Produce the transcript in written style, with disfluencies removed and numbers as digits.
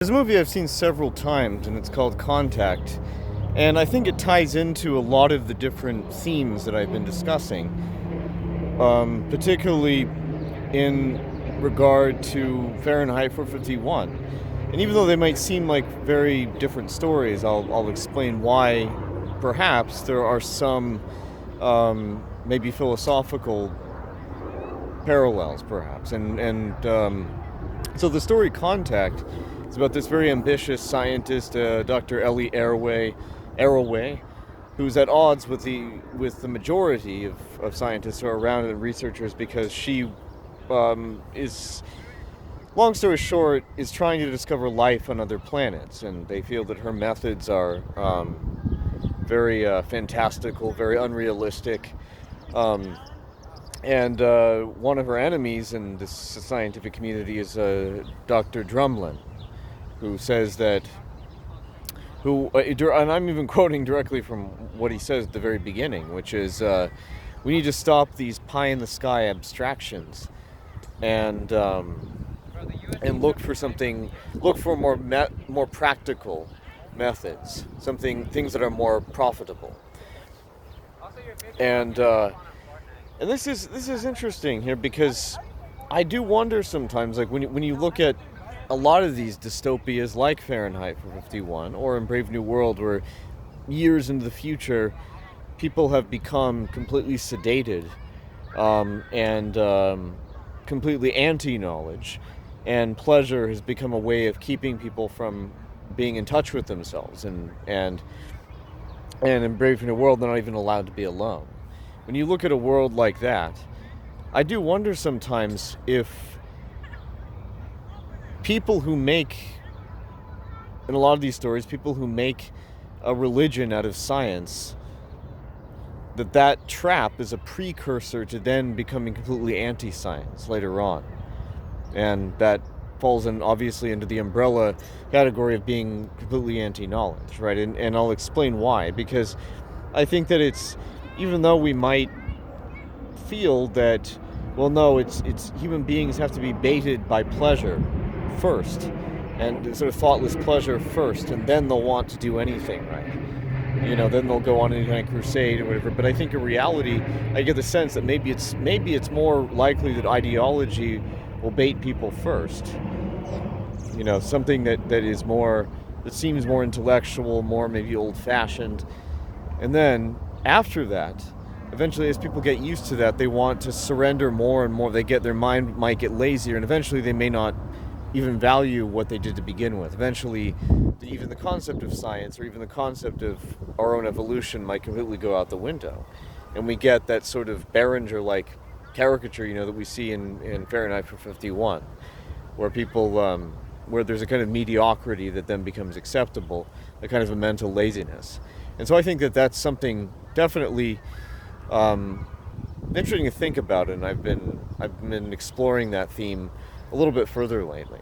There's a movie I've seen several times, and it's called Contact. And I think it ties into a lot of the different themes that I've been discussing, particularly in regard to Fahrenheit 451. And even though they might seem like very different stories, I'll explain why perhaps there are some maybe philosophical parallels, perhaps. So the story Contact is about this very ambitious scientist, Dr. Ellie Arroway, who's at odds with the majority of scientists who are around and researchers, because she is, long story short, is trying to discover life on other planets, and they feel that her methods are very fantastical, very unrealistic. And one of her enemies in this scientific community is Dr. Drumlin, who says that, and I'm even quoting directly from what he says at the very beginning, which is, we need to stop these pie-in-the-sky abstractions and look for more practical methods, things that are more profitable. And this is interesting here, because I do wonder sometimes, like when you look at a lot of these dystopias like Fahrenheit 451 or in Brave New World, where years into the future people have become completely sedated and completely anti-knowledge, and pleasure has become a way of keeping people from being in touch with themselves, and in Brave New World they're not even allowed to be alone. When you look at a world like that, I do wonder sometimes if people who make, in a lot of these stories, people who make a religion out of science, that trap is a precursor to then becoming completely anti-science later on. And that falls obviously into the umbrella category of being completely anti-knowledge, right? And I'll explain why. Because I think that even though we might feel that, well, no, it's human beings have to be baited by pleasure first, and sort of thoughtless pleasure first, and then they'll want to do anything, right? Then they'll go on any kind of crusade or whatever. But I think in reality, I get the sense that maybe it's more likely that ideology will bait people first. Something that seems more intellectual, more maybe old-fashioned, and then after that, eventually, as people get used to that, they want to surrender more and more. Their mind might get lazier, and eventually they may not even value what they did to begin with. Eventually, even the concept of science or even the concept of our own evolution might completely go out the window. And we get that sort of Behringer-like caricature, that we see in Fahrenheit 451, where people, where there's a kind of mediocrity that then becomes acceptable, a kind of a mental laziness. And so I think that that's something definitely interesting to think about, and I've been exploring that theme a little bit further lately.